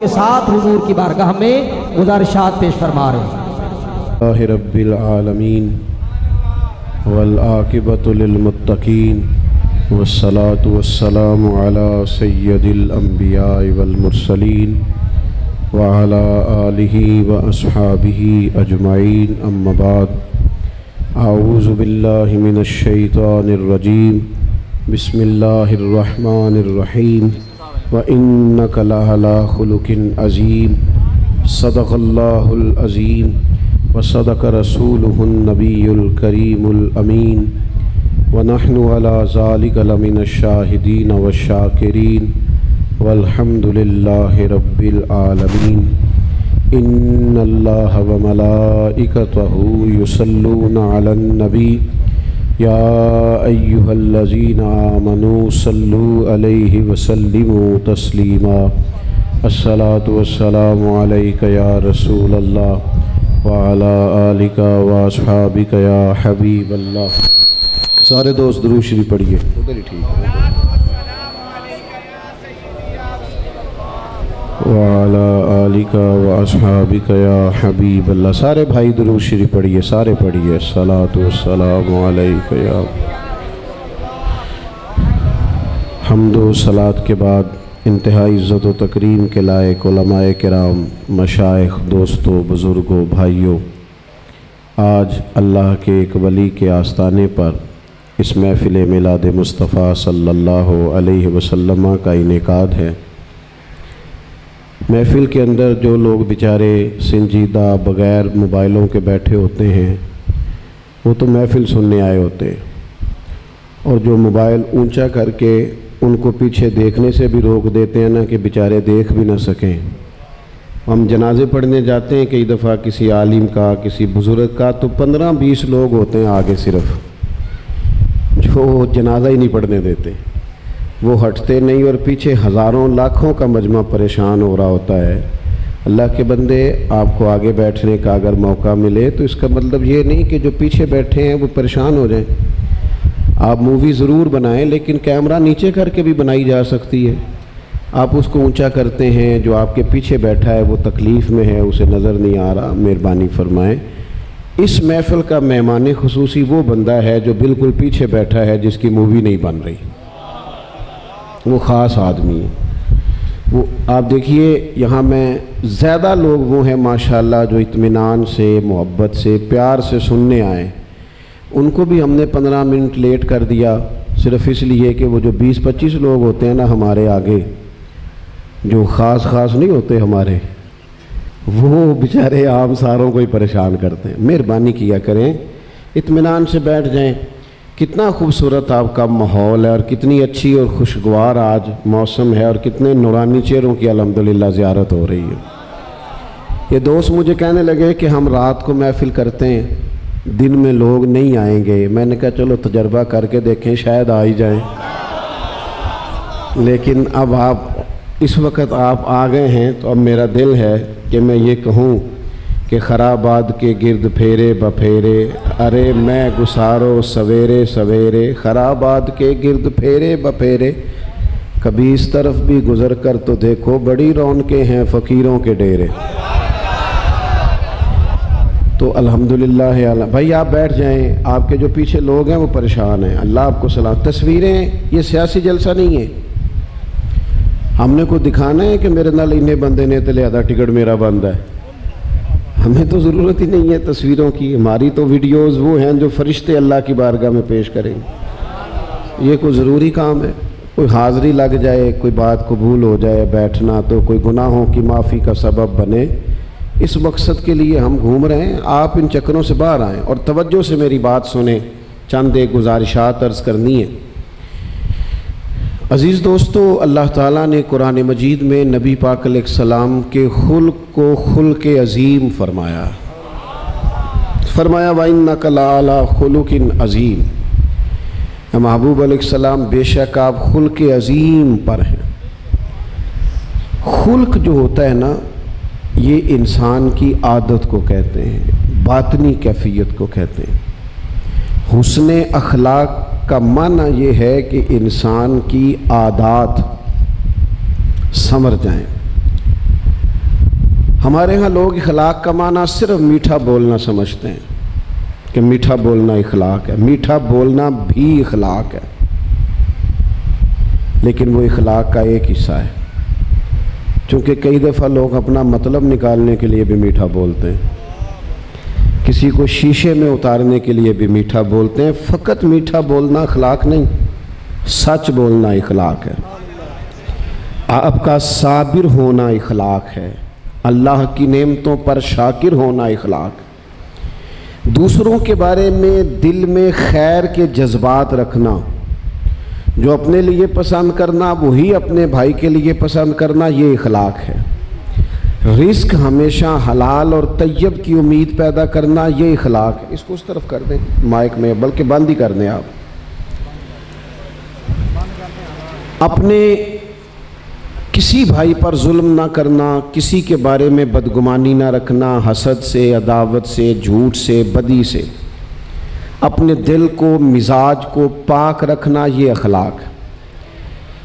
کے ساتھ حضور کی بارگاہ میں گزارشات پیش فرما رہے ہیں۔ اللہ رب العالمین والعاقبۃ للمتقین والصلاة والسلام علی سید الانبیاء والمرسلین وعلی آلہ واصحابہ اجمعین، اما بعد، اعوذ باللہ من الشیطان الرجیم، بسم اللہ الرحمن الرحیم، وَإِنَّكَ لَعَلَىٰ خُلُقٍ عَظِيمٍ، صدق اللہ العظیم وصدق رسولہ النبی الکریم الامین، ونحن علی ذلک لمن الشاہدین والشاکرین، والحمد للہ رب العالمین۔ ان اللہ وملائکتہ یصلون علی النبی، یا ایہا الذین آمنوا صلوا علیہ وسلموا تسلیما۔ الصلاۃ والسلام علیک یا رسول اللہ وعلی آلک واصحابک یا حبیب اللہ۔ سارے دوست درود شریف پڑھیے۔ وعلی آلک واصحابک یا حبیب اللہ۔ سارے بھائی درود شریف پڑھیے، سارے پڑھیے۔ الصلاۃ والسلام علیک یا۔ حمد و صلات کے بعد انتہائی عزت و تکریم کے لائق علماء کرام، مشائخ، دوستوں، بزرگوں، بھائیوں، آج اللہ کے ایک ولی کے آستانے پر اس محفل میلاد مصطفیٰ صلی اللہ علیہ وسلم کا انعقاد ہے۔ محفل کے اندر جو لوگ بیچارے سنجیدہ بغیر موبائلوں کے بیٹھے ہوتے ہیں، وہ تو محفل سننے آئے ہوتے ہیں، اور جو موبائل اونچا کر کے ان کو پیچھے دیکھنے سے بھی روک دیتے ہیں نا کہ بیچارے دیکھ بھی نہ سکیں۔ ہم جنازے پڑھنے جاتے ہیں کئی دفعہ کسی عالم کا، کسی بزرگ کا، تو 15-20 لوگ ہوتے ہیں آگے صرف، جو جنازہ ہی نہیں پڑھنے دیتے، وہ ہٹتے نہیں، اور پیچھے ہزاروں لاکھوں کا مجمع پریشان ہو رہا ہوتا ہے۔ اللہ کے بندے، آپ کو آگے بیٹھنے کا اگر موقع ملے تو اس کا مطلب یہ نہیں کہ جو پیچھے بیٹھے ہیں وہ پریشان ہو جائیں۔ آپ مووی ضرور بنائیں، لیکن کیمرہ نیچے کر کے بھی بنائی جا سکتی ہے۔ آپ اس کو اونچا کرتے ہیں، جو آپ کے پیچھے بیٹھا ہے وہ تکلیف میں ہے، اسے نظر نہیں آ رہا، مہربانی فرمائیں۔ اس محفل کا مہمان خصوصی وہ بندہ ہے جو بالکل پیچھے بیٹھا ہے، جس کی مووی نہیں بن رہی، وہ خاص آدمی ہے۔ وہ آپ دیکھیے، یہاں میں زیادہ لوگ وہ ہیں ماشاءاللہ جو اطمینان سے، محبت سے، پیار سے سننے آئے۔ ان کو بھی ہم نے 15 منٹ لیٹ کر دیا، صرف اس لیے کہ وہ جو 20-25 لوگ ہوتے ہیں نا ہمارے آگے، جو خاص نہیں ہوتے ہمارے، وہ بیچارے عام ساروں کو ہی پریشان کرتے ہیں۔ مہربانی کیا کریں، اطمینان سے بیٹھ جائیں۔ کتنا خوبصورت آپ کا ماحول ہے، اور کتنی اچھی اور خوشگوار آج موسم ہے، اور کتنے نورانی چہروں کی الحمدللہ زیارت ہو رہی ہے۔ یہ دوست مجھے کہنے لگے کہ ہم رات کو محفل کرتے ہیں، دن میں لوگ نہیں آئیں گے۔ میں نے کہا چلو تجربہ کر کے دیکھیں، شاید آ ہی جائیں۔ لیکن اب آپ اس وقت آپ آ گئے ہیں تو اب میرا دل ہے کہ میں یہ کہوں کہ خرابات کے گرد پھیرے بپھیرے، ارے میں گسارو سویرے سویرے، خرابات کے گرد پھیرے بپھیرے، کبھی اس طرف بھی گزر کر تو دیکھو، بڑی رونقیں ہیں فقیروں کے ڈیرے۔ تو الحمدللہ بھائی آپ بیٹھ جائیں، آپ کے جو پیچھے لوگ ہیں وہ پریشان ہیں، اللہ آپ کو سلام۔ تصویریں یہ سیاسی جلسہ نہیں ہے، ہم نے کو دکھانا ہے کہ میرے نال انہیں بندے نے تلے آدھا ٹکٹ میرا بند ہے۔ ہمیں تو ضرورت ہی نہیں ہے تصویروں کی، ہماری تو ویڈیوز وہ ہیں جو فرشتے اللہ کی بارگاہ میں پیش کریں گے۔ یہ کوئی ضروری کام ہے، کوئی حاضری لگ جائے، کوئی بات قبول ہو جائے، بیٹھنا تو کوئی گناہوں کی معافی کا سبب بنے، اس مقصد کے لیے ہم گھوم رہے ہیں۔ آپ ان چکروں سے باہر آئیں اور توجہ سے میری بات سنیں، چند ایک گزارشات عرض کرنی ہے۔ عزیز دوستو، اللہ تعالیٰ نے قرآن مجید میں نبی پاک علیہ السلام کے خلق کو خلق عظیم فرمایا۔ وَإِنَّكَ لَعَلَىٰ خُلُقٍ عَظِيمٍ، اے محبوب علیہ السلام بے شک آپ خلق عظیم پر ہیں۔ خلق جو ہوتا ہے نا، یہ انسان کی عادت کو کہتے ہیں، باطنی کیفیت کو کہتے ہیں۔ حسن اخلاق کا معنی یہ ہے کہ انسان کی عادات سنور جائیں، ہمارے ہاں لوگ اخلاق کا معنی صرف میٹھا بولنا سمجھتے ہیں کہ میٹھا بولنا اخلاق ہے. میٹھا بولنا بھی اخلاق ہے، لیکن وہ اخلاق کا ایک حصہ ہے. چونکہ کئی دفعہ لوگ اپنا مطلب نکالنے کے لیے بھی میٹھا بولتے ہیں، کسی کو شیشے میں اتارنے کے لیے بھی میٹھا بولتے ہیں. فقط میٹھا بولنا اخلاق نہیں، سچ بولنا اخلاق ہے. آپ کا صابر ہونا اخلاق ہے. اللہ کی نعمتوں پر شاکر ہونا اخلاق. دوسروں کے بارے میں دل میں خیر کے جذبات رکھنا، جو اپنے لیے پسند کرنا وہی اپنے بھائی کے لیے پسند کرنا، یہ اخلاق ہے. رزق ہمیشہ حلال اور طیب کی امید پیدا کرنا، یہ اخلاق ہے. اس کو اس طرف کر دیں مائک میں، بلکہ بند ہی کر دیں آپ. اپنے کسی بھائی پر ظلم نہ کرنا، کسی کے بارے میں بدگمانی نہ رکھنا، حسد سے، عداوت سے، جھوٹ سے، بدی سے. اپنے دل کو، مزاج کو پاک رکھنا، یہ اخلاق.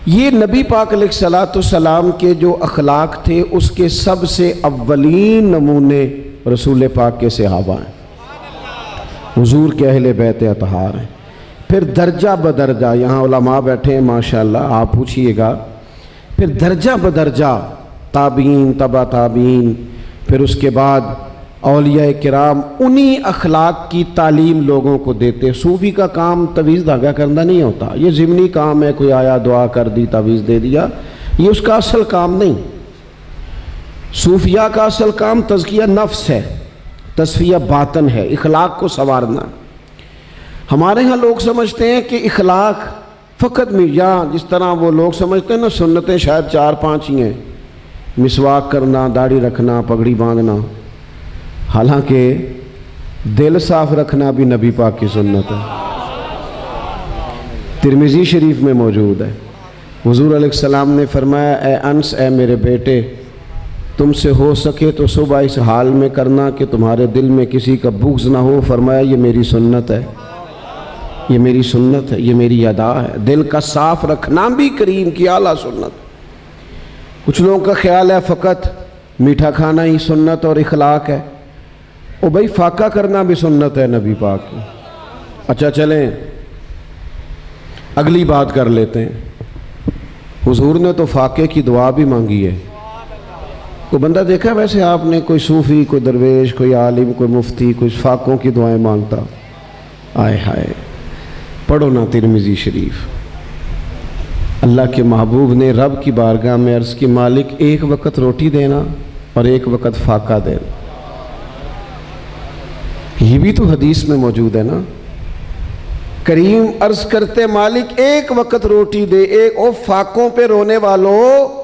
یہ نبی پاک علیہ الصلوۃ والسلام کے جو اخلاق تھے اس کے سب سے اولین نمونے رسول پاک کے صحابہ ہیں، حضور کے اہل بیت اطہار ہیں. پھر درجہ بدرجہ، یہاں علماء بیٹھے ہیں ماشاءاللہ، آپ پوچھئے گا، پھر درجہ بدرجہ تابعین، تبع تابعین، پھر اس کے بعد اولیاء کرام انہی اخلاق کی تعلیم لوگوں کو دیتے. صوفی کا کام تویز دھاگا کرنا نہیں ہوتا، یہ ضمنی کام ہے، کوئی آیا دعا کر دی تویز دے دیا، یہ اس کا اصل کام نہیں. صوفیہ کا اصل کام تزکیہ نفس ہے، تصفیہ باطن ہے، اخلاق کو سنوارنا. ہمارے ہاں لوگ سمجھتے ہیں کہ اخلاق فقط یا جس طرح وہ لوگ سمجھتے ہیں نا سنتیں شاید 4-5 ہی ہیں، مسواک کرنا، داڑھی رکھنا، پگڑی باندھنا. حالانکہ دل صاف رکھنا بھی نبی پاک کی سنت ہے، ترمذی شریف میں موجود ہے. حضور علیہ السلام نے فرمایا، اے انس، اے میرے بیٹے، تم سے ہو سکے تو صبح اس حال میں کرنا کہ تمہارے دل میں کسی کا بغض نہ ہو. فرمایا یہ میری سنت ہے، یہ میری سنت ہے، یہ میری ادا ہے. دل کا صاف رکھنا بھی کریم کی اعلیٰ سنت. کچھ لوگوں کا خیال ہے فقط میٹھا کھانا ہی سنت اور اخلاق ہے. او بھائی فاقہ کرنا بھی سنت ہے نبی پاک کی. اچھا چلیں اگلی بات کر لیتے ہیں. حضور نے تو فاقے کی دعا بھی مانگی ہے. کوئی بندہ دیکھا ویسے آپ نے، کوئی صوفی، کوئی درویش، کوئی عالم، کوئی مفتی، کوئی فاقوں کی دعائیں مانگتا؟ آئے ہائے، پڑھو نا ترمذی شریف. اللہ کے محبوب نے رب کی بارگاہ میں عرض کی، مالک ایک وقت روٹی دینا اور ایک وقت فاقہ دینا. یہ بھی تو حدیث میں موجود ہے نا. کریم عرض کرتے، مالک ایک وقت روٹی دے، ایک. او فاقوں پہ رونے والوں،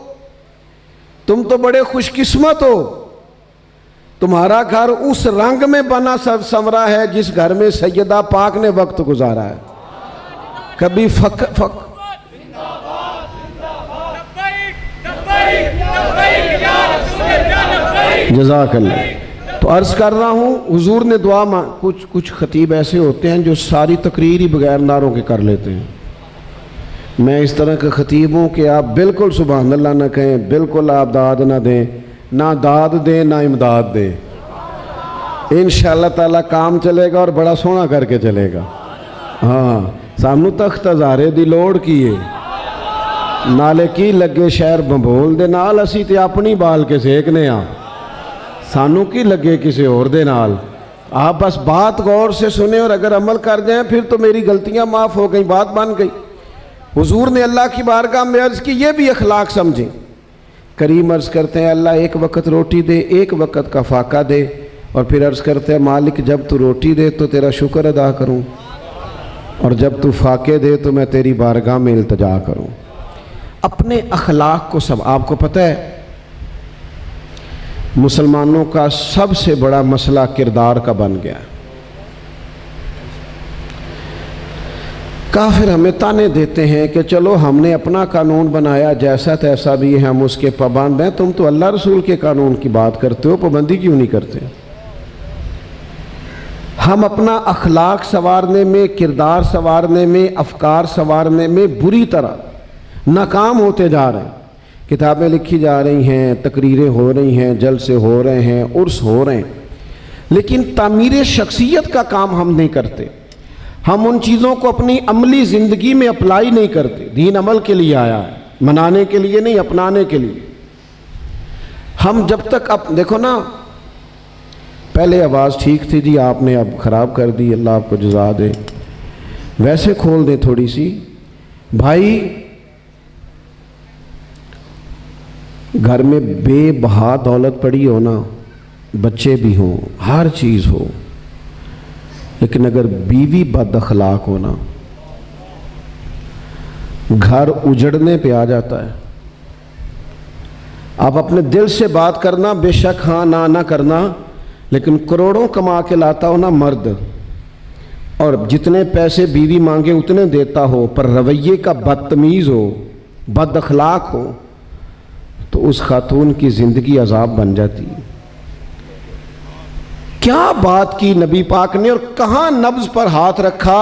تم تو بڑے خوش قسمت ہو، تمہارا گھر اس رنگ میں بنا سنورا ہے جس گھر میں سیدہ پاک نے وقت گزارا ہے. کبھی جزاک اللہ. تو عرض کر رہا ہوں، حضور نے دعا کچھ خطیب ایسے ہوتے ہیں جو ساری تقریر ہی بغیر نعروں کے کر لیتے ہیں. میں اس طرح کے خطیب ہوں کہ آپ بالکل سبحان اللہ نہ کہیں، بالکل آپ داد نہ دیں، نہ داد دیں نہ امداد دیں. انشاءاللہ تعالیٰ کام چلے گا اور بڑا سونا کر کے چلے گا. ہاں، سانو تخت ہزارے دی لوڑ کیے، نالے کی لگے شہر بمبول دے نال، اسی تے اپنی بال کے سیکنے ہاں، سانو کی لگے کسی اور دے نال. آپ بس بات غور سے سنیں اور اگر عمل کر جائیں پھر تو میری غلطیاں معاف ہو گئیں، بات بن گئی. حضور نے اللہ کی بارگاہ میں عرض کی، یہ بھی اخلاق سمجھیں. کریم عرض کرتے ہیں، اللہ ایک وقت روٹی دے، ایک وقت کا فاقہ دے. اور پھر عرض کرتے ہیں، مالک جب تو روٹی دے تو تیرا شکر ادا کروں، اور جب تو فاقے دے تو میں تیری بارگاہ میں التجا کروں. اپنے اخلاق کو سب، آپ کو پتہ ہے مسلمانوں کا سب سے بڑا مسئلہ کردار کا بن گیا. کافر ہمیں تانے دیتے ہیں کہ چلو ہم نے اپنا قانون بنایا، جیسا تیسا بھی ہے، ہم اس کے پابند ہیں. تم تو اللہ رسول کے قانون کی بات کرتے ہو، پابندی کیوں نہیں کرتے؟ ہم اپنا اخلاق سنوارنے میں، کردار سنوارنے میں، افکار سنوارنے میں بری طرح ناکام ہوتے جا رہے ہیں. کتابیں لکھی جا رہی ہیں، تقریریں ہو رہی ہیں، جلسے ہو رہے ہیں، عرس ہو رہے ہیں، لیکن تعمیر شخصیت کا کام ہم نہیں کرتے. ہم ان چیزوں کو اپنی عملی زندگی میں اپلائی نہیں کرتے. دین عمل کے لیے آیا ہے، منانے کے لیے نہیں، اپنانے کے لیے. ہم جب تک دیکھو نا، پہلے آواز ٹھیک تھی جی، آپ نے اب خراب کر دی، اللہ آپ کو جزا دے. ویسے کھول دیں تھوڑی سی. بھائی گھر میں بے بہا دولت پڑی ہو نا، بچے بھی ہوں، ہر چیز ہو، لیکن اگر بیوی بد اخلاق ہو نا، گھر اجڑنے پہ آ جاتا ہے. آپ اپنے دل سے بات کرنا، بے شک ہاں نہ کرنا، لیکن کروڑوں کما کے لاتا ہو نا مرد، اور جتنے پیسے بیوی مانگے اتنے دیتا ہو، پر رویے کا بدتمیز ہو، بد اخلاق ہو، تو اس خاتون کی زندگی عذاب بن جاتی ہے. کیا بات کی نبی پاک نے، اور کہاں نبض پر ہاتھ رکھا.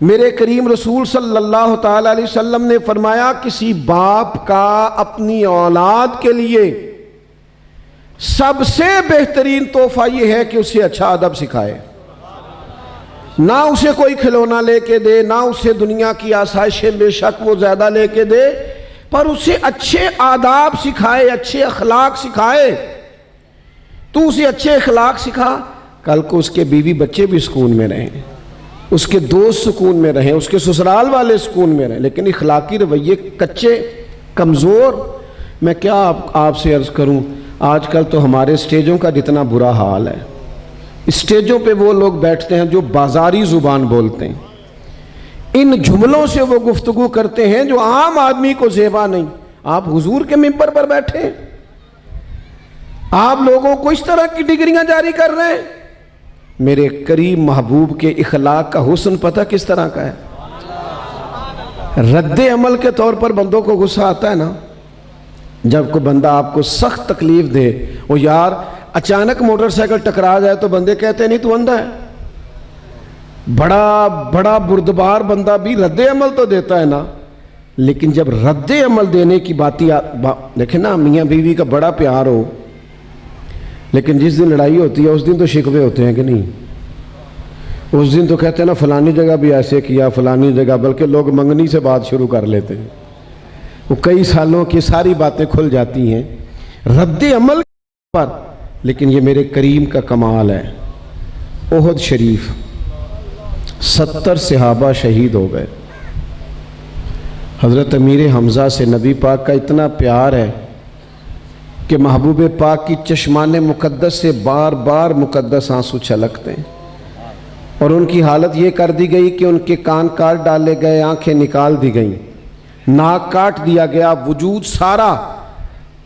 میرے کریم رسول صلی اللہ تعالی علیہ وسلم نے فرمایا، کسی باپ کا اپنی اولاد کے لیے سب سے بہترین تحفہ یہ ہے کہ اسے اچھا ادب سکھائے. نہ اسے کوئی کھلونا لے کے دے، نہ اسے دنیا کی آسائشیں بے شک وہ زیادہ لے کے دے، پر اسے اچھے آداب سکھائے، اچھے اخلاق سکھائے. تو اسے اچھے اخلاق سکھا، کل کو اس کے بیوی بچے بھی سکون میں رہیں، اس کے دوست سکون میں رہیں، اس کے سسرال والے سکون میں رہیں. لیکن اخلاقی رویے کچے، کمزور. میں کیا آپ سے عرض کروں، آج کل تو ہمارے اسٹیجوں کا جتنا برا حال ہے، اسٹیجوں پہ وہ لوگ بیٹھتے ہیں جو بازاری زبان بولتے ہیں، ان جملوں سے وہ گفتگو کرتے ہیں جو عام آدمی کو زیبا نہیں. آپ حضور کے ممبر پر بیٹھے ہیں، آپ لوگوں کو اس طرح کی ڈگریاں جاری کر رہے ہیں. میرے کریم محبوب کے اخلاق کا حسن پتہ کس طرح کا ہے. رد عمل کے طور پر بندوں کو غصہ آتا ہے نا، جب کوئی بندہ آپ کو سخت تکلیف دے. وہ یار اچانک موٹر سائیکل ٹکرا جائے تو بندے کہتے نہیں تو اندھا ہے. بڑا بردبار بندہ بھی رد عمل تو دیتا ہے نا، لیکن جب رد عمل دینے کی دیکھیں نا، میاں بیوی کا بڑا پیار ہو، لیکن جس دن لڑائی ہوتی ہے اس دن تو شکوے ہوتے ہیں کہ نہیں. اس دن تو کہتے ہیں نا فلانی جگہ بھی ایسے کیا، فلانی جگہ، بلکہ لوگ منگنی سے بات شروع کر لیتے ہیں. وہ کئی سالوں کی ساری باتیں کھل جاتی ہیں رد عمل پر. لیکن یہ میرے کریم کا کمال ہے. احد شریف 70 صحابہ شہید ہو گئے. حضرت امیر حمزہ سے نبی پاک کا اتنا پیار ہے کہ محبوب پاک کی چشمان مقدس سے بار بار مقدس آنسو چھلکتے ہیں. اور ان کی حالت یہ کر دی گئی کہ ان کے کان کاٹ ڈالے گئے، آنکھیں نکال دی گئیں، ناک کاٹ دیا گیا، وجود سارا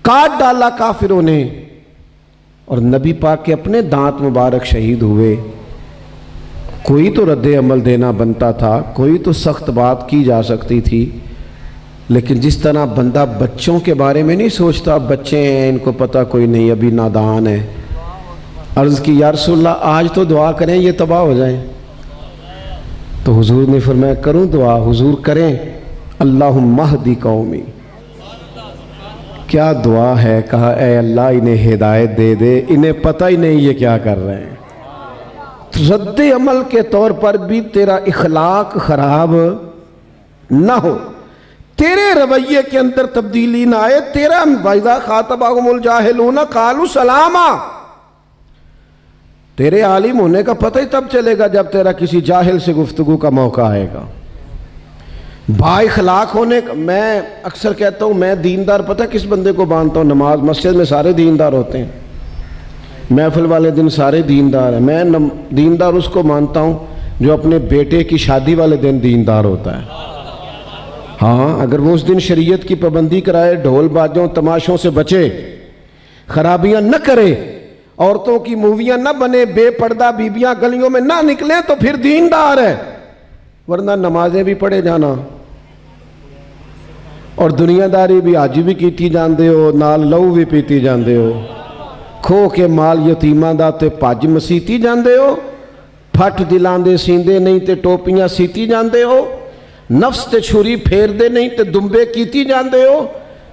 کاٹ ڈالا کافروں نے. اور نبی پاک کے اپنے دانت مبارک شہید ہوئے. کوئی تو رد عمل دینا بنتا تھا، کوئی تو سخت بات کی جا سکتی تھی. لیکن جس طرح بندہ بچوں کے بارے میں نہیں سوچتا، بچے ہیں ان کو پتہ کوئی نہیں، ابھی نادان ہے. عرض کی یا رسول اللہ آج تو دعا کریں یہ تباہ ہو جائیں. تو حضور نے فرمایا کروں دعا؟ حضور کریں. اللہم اہدی قومی. کیا دعا ہے. کہا اے اللہ انہیں ہدایت دے دے، انہیں پتہ ہی نہیں یہ کیا کر رہے ہیں. رد عمل کے طور پر بھی تیرا اخلاق خراب نہ ہو، تیرے رویے کے اندر تبدیلی نہ آئے. تیرا وَإِذَا خَاطَبَهُمُ الْجَاهِلُونَ قَالُوا سَلَامًا. تیرے عالم ہونے کا پتہ ہی تب چلے گا جب تیرا کسی جاہل سے گفتگو کا موقع آئے گا. با اخلاق ہونے کا میں اکثر کہتا ہوں، میں دیندار پتہ کس بندے کو مانتا ہوں؟ نماز مسجد میں سارے دیندار ہوتے ہیں، محفل والے دن سارے دیندار ہیں. میں دیندار اس کو مانتا ہوں جو اپنے بیٹے کی شادی والے دن دیندار ہوتا ہے. ہاں اگر وہ اس دن شریعت کی پابندی کرائے، ڈھول باجوں تماشوں سے بچے، خرابیاں نہ کرے، عورتوں کی موویاں نہ بنے، بے پردہ بیبیاں گلیوں میں نہ نکلیں، تو پھر دیندار ہے. ورنہ نمازیں بھی پڑھے جانا اور دنیا داری بھی آج بھی کیتی جاندے ہو، نال لہو بھی پیتی جاندے ہو، کھو کے مال یتیماں دا تے پج مسیتی جاندے ہو، پھٹ دلاں دے سیندے نہیں تے ٹوپیاں سیتی جاندے ہو، نفس تے چھری پھیر دے نہیں تے دمبے کیتی جاندے ہو.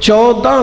14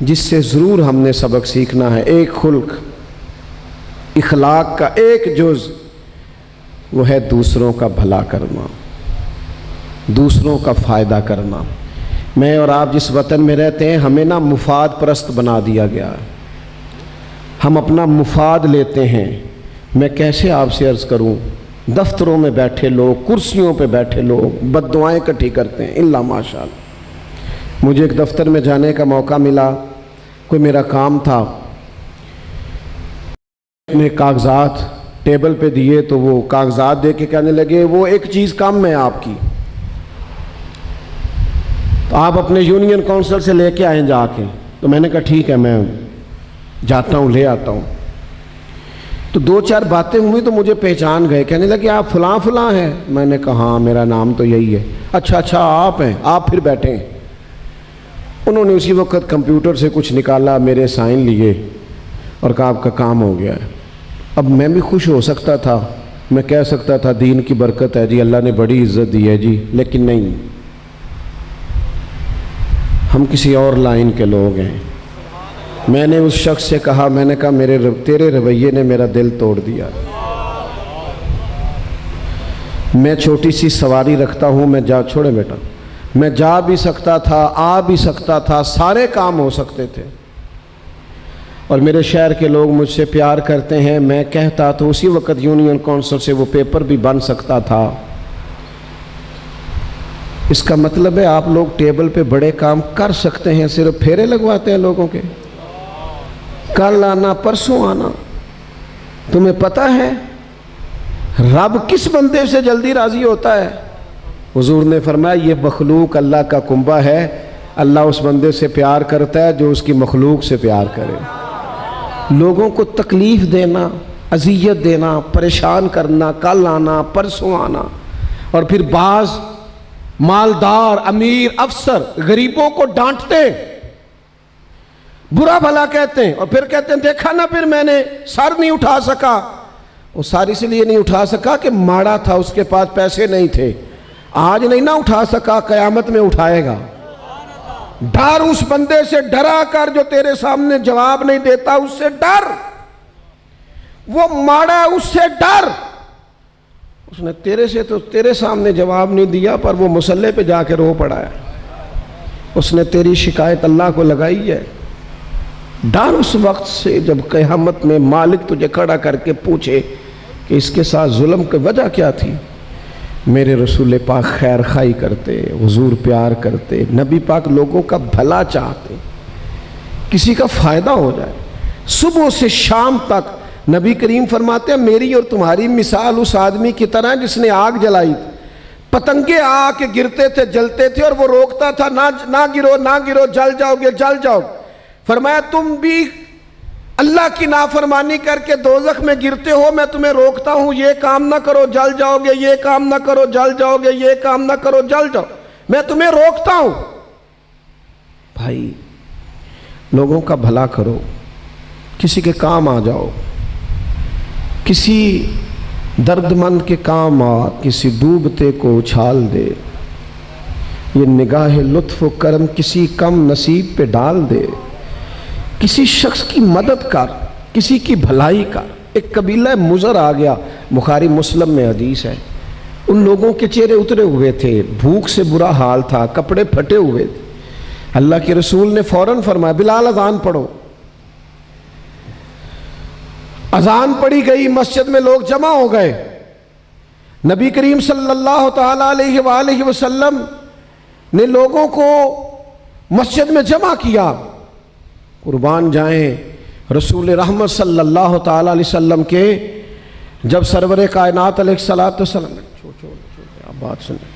جس سے ضرور ہم نے سبق سیکھنا ہے، ایک خلق اخلاق کا ایک جز، وہ ہے دوسروں کا بھلا کرنا، دوسروں کا فائدہ کرنا۔ میں اور آپ جس وطن میں رہتے ہیں ہمیں نا مفاد پرست بنا دیا گیا ہے، ہم اپنا مفاد لیتے ہیں۔ میں کیسے آپ سے عرض کروں، دفتروں میں بیٹھے لوگ، کرسیوں پہ بیٹھے لوگ بد دعائیں اکٹھی کرتے ہیں، الا ماشاء اللہ۔ مجھے ایک دفتر میں جانے کا موقع ملا، کوئی میرا کام تھا، میں کاغذات ٹیبل پہ دیے تو وہ کاغذات دے کے کہنے لگے وہ ایک چیز کم ہے آپ کی، تو آپ اپنے یونین کونسل سے لے کے آئیں جا کے۔ تو میں نے کہا ٹھیک ہے، میں جاتا ہوں، لے آتا ہوں۔ تو دو چار باتیں ہوئی تو مجھے پہچان گئے، کہنے لگے آپ فلاں فلاں ہیں؟ میں نے کہا ہاں میرا نام تو یہی ہے۔ اچھا آپ ہیں، آپ پھر بیٹھیں۔ انہوں نے اسی وقت کمپیوٹر سے کچھ نکالا، میرے سائن لیے اور کہا آپ کا کام ہو گیا ہے۔ اب میں بھی خوش ہو سکتا تھا، میں کہہ سکتا تھا دین کی برکت ہے جی، اللہ نے بڑی عزت دی ہے جی، لیکن نہیں، ہم کسی اور لائن کے لوگ ہیں۔ میں نے اس شخص سے کہا، میں نے کہا تیرے رویے نے میرا دل توڑ دیا، میں چھوٹی سی سواری رکھتا ہوں، میں چھوڑے بیٹا، میں جا بھی سکتا تھا، آ بھی سکتا تھا، سارے کام ہو سکتے تھے، اور میرے شہر کے لوگ مجھ سے پیار کرتے ہیں، میں کہتا تو اسی وقت یونین کونسل سے وہ پیپر بھی بن سکتا تھا۔ اس کا مطلب ہے آپ لوگ ٹیبل پہ بڑے کام کر سکتے ہیں، صرف پھیرے لگواتے ہیں لوگوں کے، کل آنا پرسوں آنا۔ تمہیں پتہ ہے رب کس بندے سے جلدی راضی ہوتا ہے؟ حضور نے فرمایا یہ مخلوق اللہ کا کنبہ ہے، اللہ اس بندے سے پیار کرتا ہے جو اس کی مخلوق سے پیار کرے۔ لوگوں کو تکلیف دینا، اذیت دینا، پریشان کرنا، کل آنا پرسوں آنا، اور پھر بعض مالدار امیر افسر غریبوں کو ڈانٹتے، برا بھلا کہتے ہیں، اور پھر کہتے ہیں دیکھا نا پھر میں نے سر نہیں اٹھا سکا۔ وہ سر اس لیے نہیں اٹھا سکا کہ ماڑا تھا، اس کے پاس پیسے نہیں تھے، آج نہیں نہ اٹھا سکا، قیامت میں اٹھائے گا۔ ڈر اس بندے سے ڈرا کر جو تیرے سامنے جواب نہیں دیتا، اس سے ڈر، وہ ماڑا اس سے ڈر، اس نے تیرے سامنے جواب نہیں دیا پر وہ مصلے پہ جا کے رو پڑا ہے، اس نے تیری شکایت اللہ کو لگائی ہے۔ ڈر اس وقت سے جب قیامت میں مالک تجھے کھڑا کر کے پوچھے کہ اس کے ساتھ ظلم کی وجہ کیا تھی۔ میرے رسول پاک خیر خواہی کرتے، حضور پیار کرتے، نبی پاک لوگوں کا بھلا چاہتے، کسی کا فائدہ ہو جائے۔ صبح سے شام تک نبی کریم فرماتے ہیں میری اور تمہاری مثال اس آدمی کی طرح جس نے آگ جلائی تھی، پتنگے آ کے گرتے تھے، جلتے تھے، اور وہ روکتا تھا نہ گرو نہ گرو، جل جاؤ گے جل جاؤ۔ فرمایا تم بھی اللہ کی نافرمانی کر کے دوزخ میں گرتے ہو، میں تمہیں روکتا ہوں یہ کام نہ کرو جل جاؤ گے، یہ کام نہ کرو جل جاؤ گے، یہ کام نہ کرو جل جاؤ، میں تمہیں روکتا ہوں۔ بھائی لوگوں کا بھلا کرو، کسی کے کام آ جاؤ، کسی درد مند کے کام آ، کسی ڈوبتے کو اچھال دے، یہ نگاہ لطف و کرم کسی کم نصیب پہ ڈال دے، کسی شخص کی مدد کر، کسی کی بھلائی کر۔ ایک قبیلہ مضر آ گیا، بخاری مسلم میں حدیث ہے، ان لوگوں کے چہرے اترے ہوئے تھے، بھوک سے برا حال تھا، کپڑے پھٹے ہوئے تھے۔ اللہ کے رسول نے فوراً فرمایا بلال اذان پڑھو۔ اذان پڑھی گئی، مسجد میں لوگ جمع ہو گئے، نبی کریم صلی اللہ تعالی علیہ وآلہ وسلم نے لوگوں کو مسجد میں جمع کیا۔ قربان جائیں رسول رحمت صلی اللہ تعالی علیہ وسلم کے جب سرور کائنات علیہ السلام آپ بات سنیں،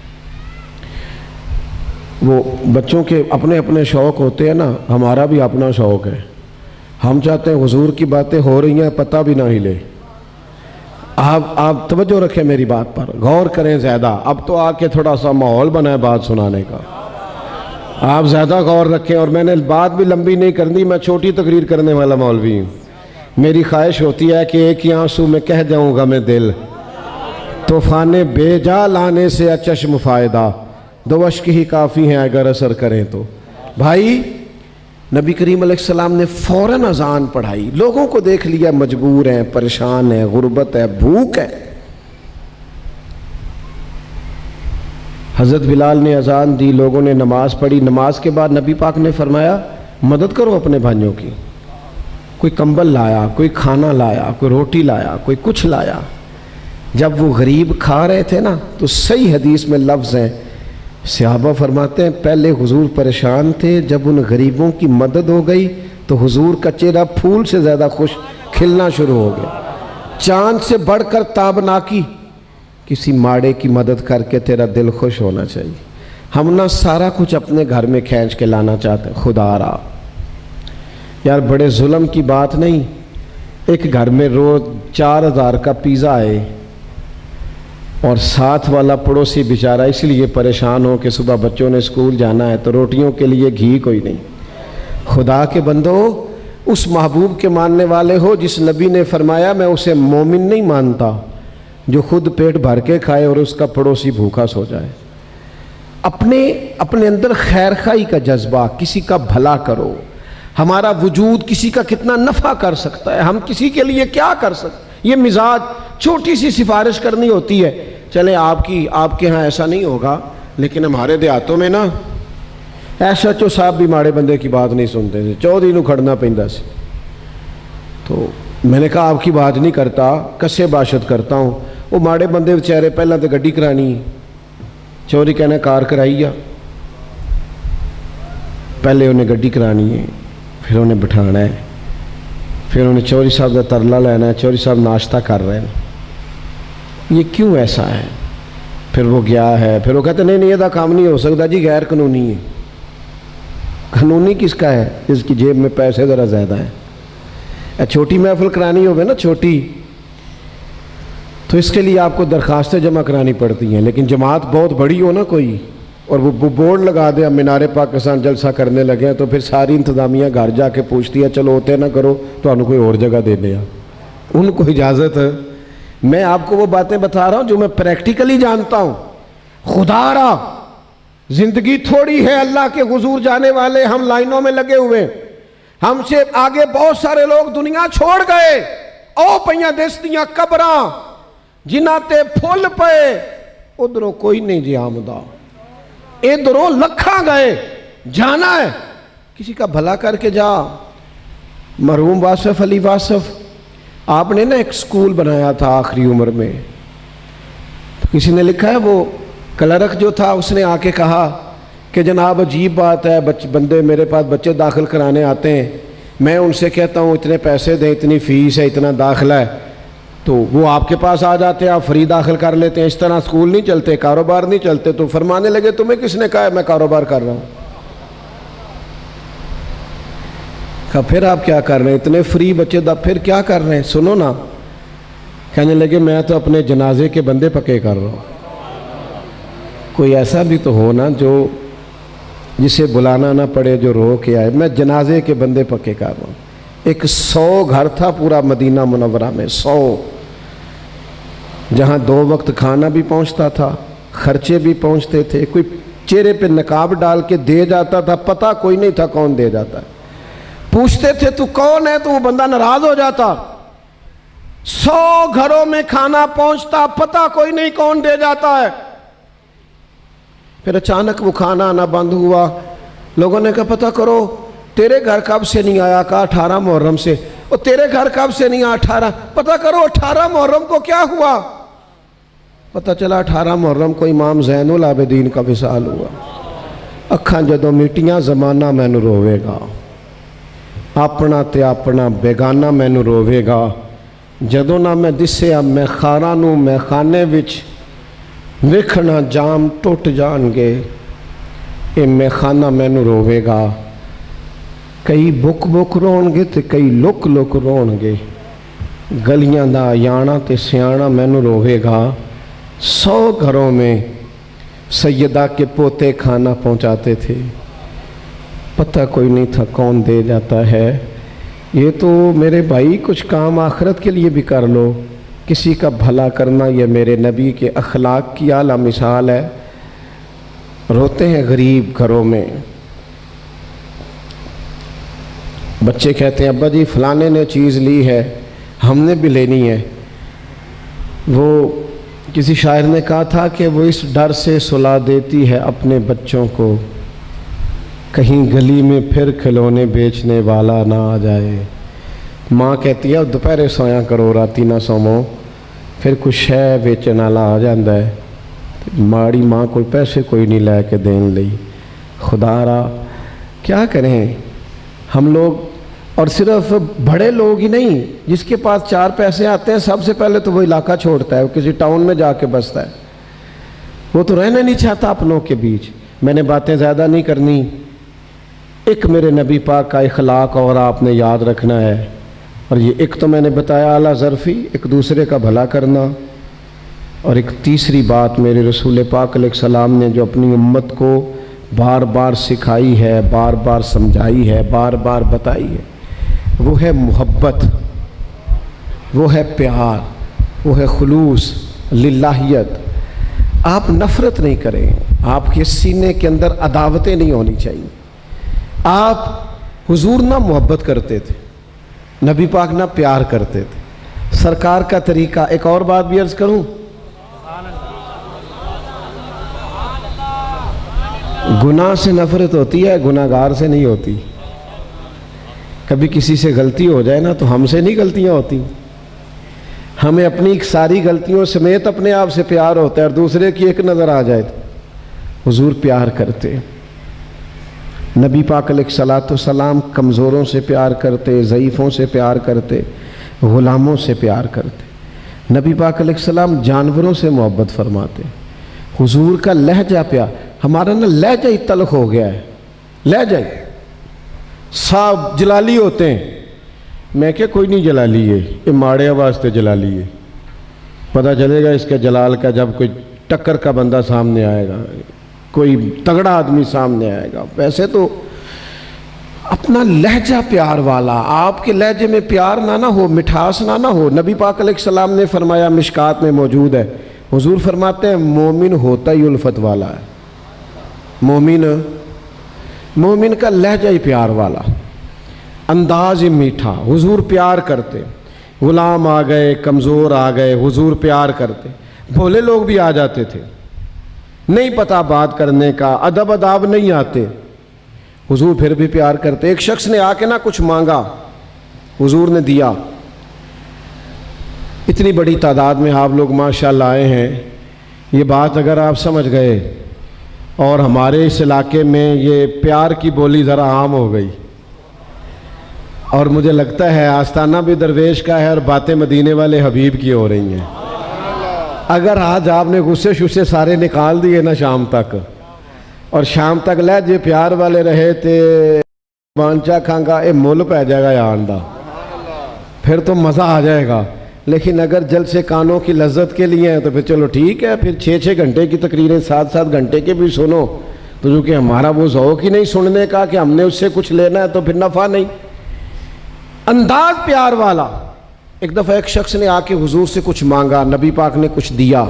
وہ بچوں کے اپنے اپنے شوق ہوتے ہیں نا، ہمارا بھی اپنا شوق ہے، ہم چاہتے ہیں حضور کی باتیں ہو رہی ہیں پتہ بھی نہ ہلے۔ آپ توجہ رکھیں میری بات پر، غور کریں زیادہ، اب تو آ کے تھوڑا سا ماحول بنا ہے بات سنانے کا، آپ زیادہ غور رکھیں، اور میں نے بات بھی لمبی نہیں کرنی، میں چھوٹی تقریر کرنے والا مولوی ہوں۔ میری خواہش ہوتی ہے کہ ایک ہی آنسو میں کہہ جاؤں گا میں دل، طوفان بے جا لانے سے اچشم فائدہ، دو اشک ہی کافی ہیں اگر اثر کریں تو۔ بھائی نبی کریم علیہ السلام نے فوراً اذان پڑھائی. لوگوں کو دیکھ لیا مجبور ہیں, پریشان ہیں, غربت ہے, بھوک ہے. حضرت بلال نے اذان دی, لوگوں نے نماز پڑھی. نماز کے بعد نبی پاک نے فرمایا مدد کرو اپنے بھائیوں کی. کوئی کمبل لایا, کوئی کھانا لایا, کوئی روٹی لایا, کوئی کچھ لایا. جب وہ غریب کھا رہے تھے نا تو صحیح حدیث میں لفظ ہیں, صحابہ فرماتے ہیں پہلے حضور پریشان تھے, جب ان غریبوں کی مدد ہو گئی تو حضور کا چہرہ پھول سے زیادہ خوش کھلنا شروع ہو گیا. چاند سے بڑھ کر تابناکی, کسی ماڑے کی مدد کر کے تیرا دل خوش ہونا چاہیے. ہم نہ سارا کچھ اپنے گھر میں کھینچ کے لانا چاہتے ہیں. خدا را یار بڑے ظلم کی بات نہیں, ایک گھر میں روز 4000 کا پیزا آئے اور ساتھ والا پڑوسی بیچارہ اس لیے پریشان ہو کہ صبح بچوں نے اسکول جانا ہے تو روٹیوں کے لیے گھی کوئی نہیں. خدا کے بندو, اس محبوب کے ماننے والے ہو جس نبی نے فرمایا میں اسے مومن نہیں مانتا جو خود پیٹ بھر کے کھائے اور اس کا پڑوسی بھوکا سو جائے. اپنے اندر خیر خواہی کا جذبہ, کسی کا بھلا کرو. ہمارا وجود کسی کا کتنا نفع کر سکتا ہے, ہم کسی کے لیے کیا کر سکتے. یہ مزاج, چھوٹی سی سفارش کرنی ہوتی ہے. چلیں آپ کے ہاں ایسا نہیں ہوگا, لیکن ہمارے دیہاتوں میں نا ایس ایچ او صاحب بھی ماڑے بندے کی بات نہیں سنتے تھے, چودھری نو کھڑنا پیندا سی. تو میں نے کہا آپ کی بات نہیں کرتا, کسے باشد کرتا ہوں. وہ ماڑے بندے بیچارے پہلے تو گڈی کرانی, چودھری کہنا کار کرائی آ. پہلے انہیں گڈی کرانی ہے, پھر انہیں بٹھانا ہے, پھر انہیں چودھری صاحب کا ترلا لینا ہے, چودھری صاحب ناشتہ کر رہے ہیں. یہ کیوں ایسا ہے؟ پھر وہ گیا ہے, پھر وہ کہتے نہیں یہ کام نہیں ہو سکتا جی, غیر قانونی ہے. قانونی کس کا ہے؟ جس کی جیب میں پیسے ذرا زیادہ ہیں. چھوٹی محفل کرانی ہوگی نا چھوٹی, تو اس کے لیے آپ کو درخواستیں جمع کرانی پڑتی ہیں. لیکن جماعت بہت بڑی ہو نا کوئی, اور وہ بورڈ لگا دے مینار پاکستان جلسہ کرنے لگے ہیں, تو پھر ساری انتظامیہ گھر جا کے پوچھتی ہے چلو ہوتے نہ کرو تو انہوں کوئی اور جگہ دے دیا. ان کو اجازت ہے. میں آپ کو وہ باتیں بتا رہا ہوں جو میں پریکٹیکلی جانتا ہوں. خدا را زندگی تھوڑی ہے, اللہ کے حضور جانے والے ہم لائنوں میں لگے ہوئے. ہم سے آگے بہت سارے لوگ دنیا چھوڑ گئے. او پئیاں دستیاں قبراں جنہ تے پھول پے, ادھروں کوئی نہیں جی آمدہ, ادھروں لکھاں گئے. جانا ہے کسی کا بھلا کر کے جا. مرحوم واصف علی واصف, آپ نے نا ایک سکول بنایا تھا آخری عمر میں. تو کسی نے لکھا ہے وہ کلرک جو تھا اس نے آ کے کہا کہ جناب عجیب بات ہے, بندے میرے پاس بچے داخل کرانے آتے ہیں, میں ان سے کہتا ہوں اتنے پیسے دیں, اتنی فیس ہے, اتنا داخلہ ہے, تو وہ آپ کے پاس آ جاتے ہیں, آپ فری داخل کر لیتے ہیں. اس طرح سکول نہیں چلتے, کاروبار نہیں چلتے. تو فرمانے لگے تمہیں کس نے کہا ہے میں کاروبار کر رہا ہوں؟ کہا پھر آپ کیا کر رہے ہیں, اتنے فری بچے پھر کیا کر رہے ہیں؟ سنو نا. کہنے لگے میں تو اپنے جنازے کے بندے پکے کر رہا ہوں. کوئی ایسا بھی تو ہو نا جو جسے بلانا نہ پڑے, جو رو کے آئے. میں جنازے کے بندے پکے کر رہا ہوں. ایک 100 گھر تھا پورا مدینہ منورہ میں, 100, جہاں 2 وقت کھانا بھی پہنچتا تھا, خرچے بھی پہنچتے تھے. کوئی چہرے پہ نقاب ڈال کے دے جاتا تھا, پتہ کوئی نہیں تھا کون دے جاتا ہے. پوچھتے تھے تو کون ہے, تو وہ بندہ ناراض ہو جاتا. 100 گھروں میں کھانا پہنچتا, پتہ کوئی نہیں کون دے جاتا ہے. پھر اچانک وہ کھانا آنا بند ہوا. لوگوں نے کہا پتہ کرو تیرے گھر کب سے نہیں آیا؟ کہا 18 محرم سے. اور تیرے گھر کب سے نہیں آیا؟ 18. پتہ کرو 18 محرم کو کیا ہوا؟ پتہ چلا 18 محرم کو امام زین العابدین کا وصال ہوا. اکھاں جدوں میٹیاں زمانہ مینوں روے گا, اپنا تے اپنا بیگانہ مینوں روے گا. جدوں نہ میں دسیا میں خاراں نوں میں خانے وچ ویکھنا جام ٹوٹ جان گے, اے میں خانہ مینوں روے گا. کئی بک بک رون گے تے کئی لک لک رون گے. گلیاں دا یانا تے سیانا مینوں روے گا. 100 گھروں میں سیدہ کے پوتے کھانا پہنچاتے تھے, پتہ کوئی نہیں تھا کون دے جاتا ہے. یہ تو میرے بھائی کچھ کام آخرت کے لیے بھی کر لو. کسی کا بھلا کرنا یہ میرے نبی کے اخلاق کی اعلیٰ مثال ہے. روتے ہیں غریب گھروں میں. بچے کہتے ہیں ابا جی فلانے نے چیز لی ہے ہم نے بھی لینی ہے. وہ کسی شاعر نے کہا تھا کہ وہ اس ڈر سے سلا دیتی ہے اپنے بچوں کو کہیں گلی میں پھر کھلونے بیچنے والا نہ آ جائے. ماں کہتی ہے دوپہرے سویا کرو راتی نہ سومو پھر کچھ شے بیچن والا آ جاتا ہے. ماڑی ماں کوئی پیسے کوئی نہیں لے کے دین لئی. خدا را کیا کریں ہم لوگ. اور صرف بڑے لوگ ہی نہیں, جس کے پاس 4 پیسے آتے ہیں سب سے پہلے تو وہ علاقہ چھوڑتا ہے, وہ کسی ٹاؤن میں جا کے بستا ہے, وہ تو رہنا نہیں چاہتا اپنوں کے بیچ. میں نے باتیں زیادہ نہیں کرنی. ایک میرے نبی پاک کا اخلاق اور آپ نے یاد رکھنا ہے, اور یہ ایک تو میں نے بتایا اعلیٰ ظرفی, ایک دوسرے کا بھلا کرنا, اور ایک تیسری بات میرے رسول پاک علیہ السلام نے جو اپنی امت کو بار بار سکھائی ہے, بار بار سمجھائی ہے, بار بار بتائی ہے, وہ ہے محبت, وہ ہے پیار, وہ ہے خلوص للہیت. آپ نفرت نہیں کریں, آپ کے سینے کے اندر عداوتیں نہیں ہونی چاہیے. آپ حضور نہ محبت کرتے تھے, نبی پاک نہ پیار کرتے تھے. سرکار کا طریقہ. ایک اور بات بھی عرض کروں, گناہ سے نفرت ہوتی ہے, گناہ گار سے نہیں ہوتی. کبھی کسی سے غلطی ہو جائے نا تو ہم سے نہیں غلطیاں ہوتی, ہمیں اپنی ساری غلطیوں سمیت اپنے آپ سے پیار ہوتا ہے, اور دوسرے کی ایک نظر آ جائے تو حضور پیار کرتے. نبی پاک علیہ الصلوۃ والسلام کمزوروں سے پیار کرتے, ضعیفوں سے پیار کرتے, غلاموں سے پیار کرتے. نبی پاک علیہ السلام جانوروں سے محبت فرماتے. حضور کا لہجہ پیار. ہمارا نا لہجہ ہی تلخ ہو گیا ہے, لہجہ ہی. صاحب جلالی ہوتے ہیں, میں کہ کوئی نہیں جلالی ہے, یہ ماڑے واسطے جلالی ہے. پتہ چلے گا اس کے جلال کا جب کوئی ٹکر کا بندہ سامنے آئے گا, کوئی تگڑا آدمی سامنے آئے گا. ویسے تو اپنا لہجہ پیار والا, آپ کے لہجے میں پیار نہ ہو, مٹھاس نہ ہو. نبی پاک علیہ السلام نے فرمایا, مشکات میں موجود ہے, حضور فرماتے ہیں مومن ہوتا ہی الفت والا ہے. مومن کا لہجہ ہی پیار والا, انداز ہی میٹھا. حضور پیار کرتے. غلام آ گئے, کمزور آ گئے, حضور پیار کرتے. بھولے لوگ بھی آ جاتے تھے, نہیں پتہ بات کرنے کا, ادب اداب نہیں آتے, حضور پھر بھی پیار کرتے. ایک شخص نے آ کے نہ کچھ مانگا, حضور نے دیا. اتنی بڑی تعداد میں آپ لوگ ماشاءاللہ آئے ہیں. یہ بات اگر آپ سمجھ گئے, اور ہمارے اس علاقے میں یہ پیار کی بولی ذرا عام ہو گئی, اور مجھے لگتا ہے آستانہ بھی درویش کا ہے اور باتیں مدینے والے حبیب کی ہو رہی ہیں. اگر آج آپ نے غصے سارے نکال دیے نا شام تک, اور شام تک لہجے پیار والے رہے تھے, بانچا کھانگا اے مول پہ جائے گا یا آنڈا, پھر تو مزہ آ جائے گا. لیکن اگر جلسے کانوں کی لذت کے لیے ہیں تو پھر چلو ٹھیک ہے, پھر 6 گھنٹے کی تقریریں 7 گھنٹے کے بھی سنو, تو جو کہ ہمارا وہ ذوق ہی نہیں سننے کا کہ ہم نے اس سے کچھ لینا ہے, تو پھر نفع نہیں. انداز پیار والا. ایک دفعہ ایک شخص نے آ کے حضور سے کچھ مانگا, نبی پاک نے کچھ دیا.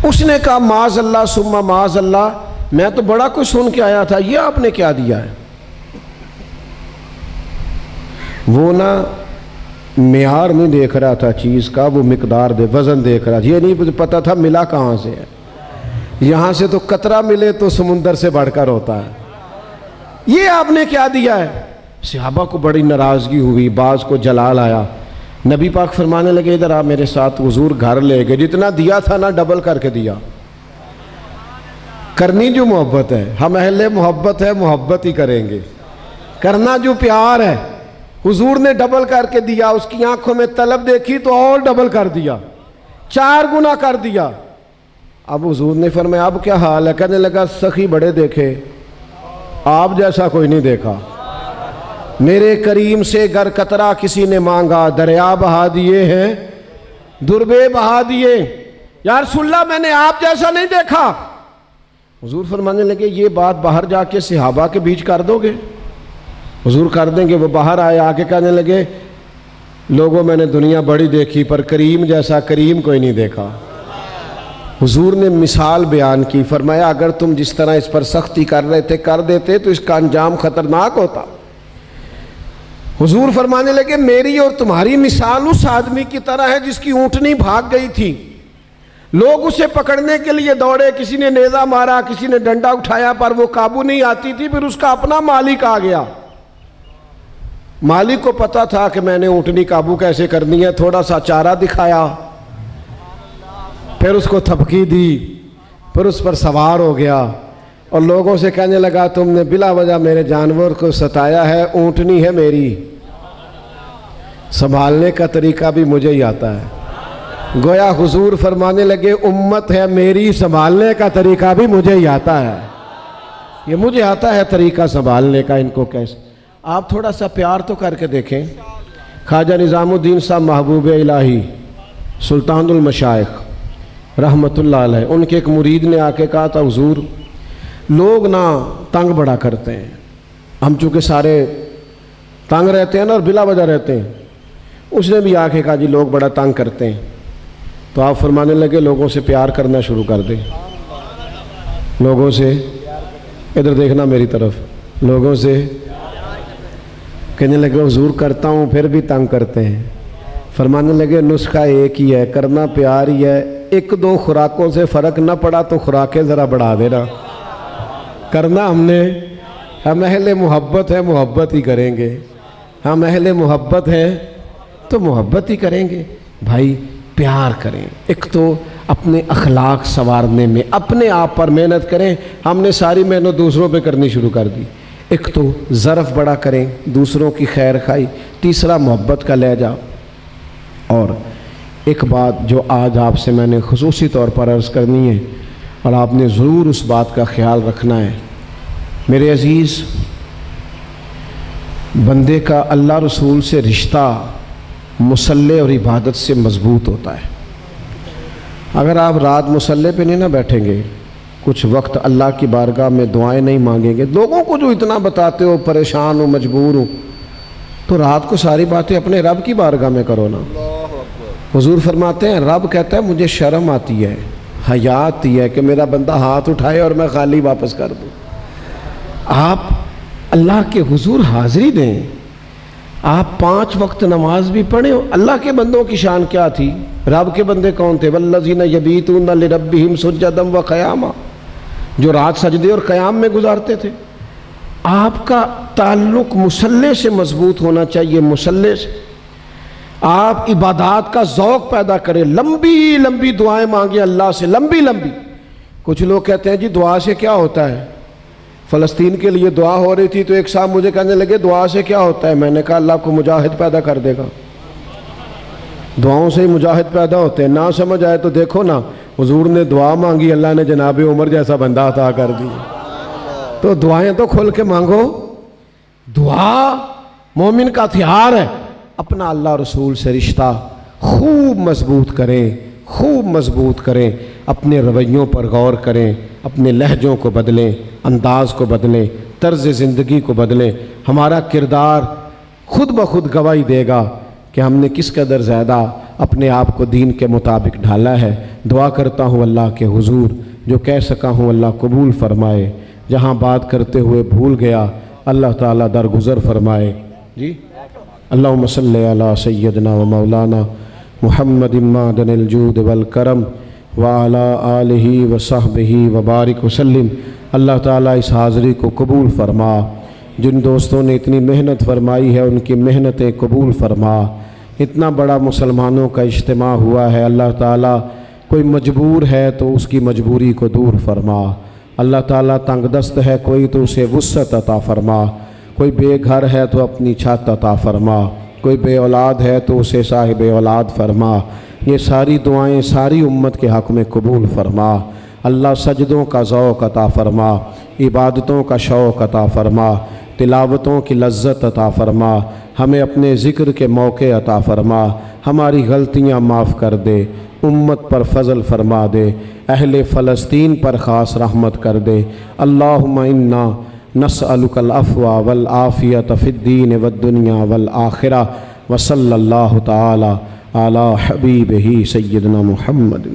اس نے کہا معاذ اللہ ثم معاذ اللہ, میں تو بڑا کچھ سن کے آیا تھا, یہ آپ نے کیا دیا ہے؟ وہ نا معیار نہیں دیکھ رہا تھا چیز کا, وہ مقدار وزن دیکھ رہا تھا. یہ نہیں پتا تھا ملا کہاں سے ہے. یہاں سے تو قطرہ ملے تو سمندر سے بڑھ کر ہوتا ہے. یہ آپ نے کیا دیا ہے؟ صحابہ کو بڑی ناراضگی ہوئی, بعض کو جلال آیا. نبی پاک فرمانے لگے ادھر آپ میرے ساتھ. حضور گھر لے گئے, جتنا دیا تھا نا ڈبل کر کے دیا. کرنی جو محبت ہے, ہم اہل محبت ہے, محبت ہی کریں گے. کرنا جو پیار ہے, حضور نے ڈبل کر کے دیا. اس کی آنکھوں میں طلب دیکھی تو اور ڈبل کر دیا, 4 گنا کر دیا. اب حضور نے فرمایا اب کیا حال ہے؟ کہنے لگا سخی بڑے دیکھے, آپ جیسا کوئی نہیں دیکھا. میرے کریم سے گر قطرہ کسی نے مانگا, دریا بہا دیے ہیں, دربے بہا دیے. یا رسول اللہ میں نے آپ جیسا نہیں دیکھا. حضور فرمانے لگے یہ بات باہر جا کے صحابہ کے بیچ کر دو گے؟ حضور کر دیں گے. وہ باہر آئے, آ کے کہنے لگے لوگوں میں نے دنیا بڑی دیکھی پر کریم جیسا کریم کوئی نہیں دیکھا. حضور نے مثال بیان کی، فرمایا اگر تم جس طرح اس پر سختی کر رہے تھے کر دیتے تو اس کا انجام خطرناک ہوتا۔ حضور فرمانے لگے میری اور تمہاری مثال اس آدمی کی طرح ہے جس کی اونٹنی بھاگ گئی تھی، لوگ اسے پکڑنے کے لیے دوڑے، کسی نے نیزہ مارا، کسی نے ڈنڈا اٹھایا، پر وہ قابو نہیں آتی تھی۔ پھر اس کا اپنا مالک آ گیا، مالک کو پتا تھا کہ میں نے اونٹنی قابو کیسے کرنی ہے، تھوڑا سا چارہ دکھایا، پھر اس کو تھپکی دی، پھر اس پر سوار ہو گیا اور لوگوں سے کہنے لگا تم نے بلا وجہ میرے جانور کو ستایا ہے، اونٹنی ہے میری، سنبھالنے کا طریقہ بھی مجھے ہی آتا ہے۔ گویا حضور فرمانے لگے امت ہے میری، سنبھالنے کا طریقہ بھی مجھے ہی آتا ہے، یہ مجھے آتا ہے طریقہ سنبھالنے کا، ان کو کیسے۔ آپ تھوڑا سا پیار تو کر کے دیکھیں، خواجہ نظام الدین صاحب محبوب الہی سلطان المشائخ رحمت اللہ علیہ، ان کے ایک مرید نے آ کے کہا تھا حضور لوگ نا تنگ بڑا کرتے ہیں، ہم چونکہ سارے تنگ رہتے ہیں نا اور بلا وجہ رہتے ہیں، اس نے بھی آ کے کہا جی لوگ بڑا تنگ کرتے ہیں، تو آپ فرمانے لگے لوگوں سے پیار کرنا شروع کر دیں، لوگوں سے، ادھر دیکھنا میری طرف، لوگوں سے، کہنے لگے حضور کرتا ہوں پھر بھی تنگ کرتے ہیں، فرمانے لگے نسخہ ایک ہی ہے، کرنا پیار ہی ہے، ایک دو خوراکوں سے فرق نہ پڑا تو خوراکیں ذرا بڑھا دینا، کرنا ہم نے، ہم اہل محبت ہے محبت ہی کریں گے، ہم اہل محبت ہیں تو محبت ہی کریں گے، بھائی پیار کریں، ایک تو اپنے اخلاق سنوارنے میں اپنے آپ پر محنت کریں، ہم نے ساری محنت دوسروں پہ کرنی شروع کر دی، ایک تو ظرف بڑا کریں، دوسروں کی خیر خواہی، تیسرا محبت کا لہجہ۔ اور ایک بات جو آج آپ سے میں نے خصوصی طور پر عرض کرنی ہے اور آپ نے ضرور اس بات کا خیال رکھنا ہے، میرے عزیز، بندے کا اللہ رسول سے رشتہ مصلی اور عبادت سے مضبوط ہوتا ہے۔ اگر آپ رات مصلی پہ نہیں نہ بیٹھیں گے، کچھ وقت اللہ کی بارگاہ میں دعائیں نہیں مانگیں گے، لوگوں کو جو اتنا بتاتے ہو پریشان ہو مجبور ہو، تو رات کو ساری باتیں اپنے رب کی بارگاہ میں کرو نا۔ حضور فرماتے ہیں رب کہتا ہے مجھے شرم آتی ہے، حیا آتی ہے کہ میرا بندہ ہاتھ اٹھائے اور میں خالی واپس کر دوں۔ آپ اللہ کے حضور حاضری دیں، آپ 5 وقت نماز بھی پڑھیں۔ اللہ کے بندوں کی شان کیا تھی؟ رب کے بندے کون تھے؟ والذین یبیتون لربہم سجدا وقیاما، جو رات سجدے اور قیام میں گزارتے تھے۔ آپ کا تعلق مصلی سے مضبوط ہونا چاہیے، مصلی سے آپ عبادات کا ذوق پیدا کریں، لمبی لمبی دعائیں مانگیں اللہ سے، لمبی لمبی۔ کچھ لوگ کہتے ہیں جی دعا سے کیا ہوتا ہے؟ فلسطین کے لیے دعا ہو رہی تھی تو ایک صاحب مجھے کہنے لگے دعا سے کیا ہوتا ہے؟ میں نے کہا اللہ کو مجاہد پیدا کر دے گا، دعاؤں سے ہی مجاہد پیدا ہوتے ہیں۔ نہ سمجھ آئے تو دیکھو نا، حضور نے دعا مانگی، اللہ نے جناب عمر جیسا بندہ عطا کر دی۔ تو دعائیں تو کھول کے مانگو، دعا مومن کا ہتھیار ہے۔ اپنا اللہ رسول سے رشتہ خوب مضبوط کریں، خوب مضبوط کریں، اپنے رویوں پر غور کریں، اپنے لہجوں کو بدلیں، انداز کو بدلیں، طرز زندگی کو بدلیں۔ ہمارا کردار خود بخود گواہی دے گا کہ ہم نے کس قدر زیادہ اپنے آپ کو دین کے مطابق ڈھالا ہے۔ دعا کرتا ہوں اللہ کے حضور جو کہہ سکا ہوں اللہ قبول فرمائے، جہاں بات کرتے ہوئے بھول گیا اللہ تعالیٰ درگزر فرمائے۔ جی اللہم صلی علی سیدنا و مولانا محمد معدن الجود والکرم وعلی آلہ وصحبہ وبارک وسلم۔ اللہ تعالیٰ اس حاضری کو قبول فرما، جن دوستوں نے اتنی محنت فرمائی ہے ان کی محنتیں قبول فرما۔ اتنا بڑا مسلمانوں کا اجتماع ہوا ہے، اللہ تعالیٰ کوئی مجبور ہے تو اس کی مجبوری کو دور فرما۔ اللہ تعالیٰ تنگ دست ہے کوئی تو اسے وسعت عطا فرما، کوئی بے گھر ہے تو اپنی چھت عطا فرما، کوئی بے اولاد ہے تو اسے صاحب اولاد فرما۔ یہ ساری دعائیں ساری امت کے حق میں قبول فرما۔ اللہ سجدوں کا ذوق عطا فرما، عبادتوں کا شوق عطا فرما، تلاوتوں کی لذت عطا فرما، ہمیں اپنے ذکر کے موقع عطا فرما، ہماری غلطیاں معاف کر دے، امت پر فضل فرما دے، اہل فلسطین پر خاص رحمت کر دے۔ اللہم انا نسألک العفو والعافیۃ فی الدین والدنیا والآخرہ، وصلی اللہ تعالی علی حبیبہ سیدنا محمد۔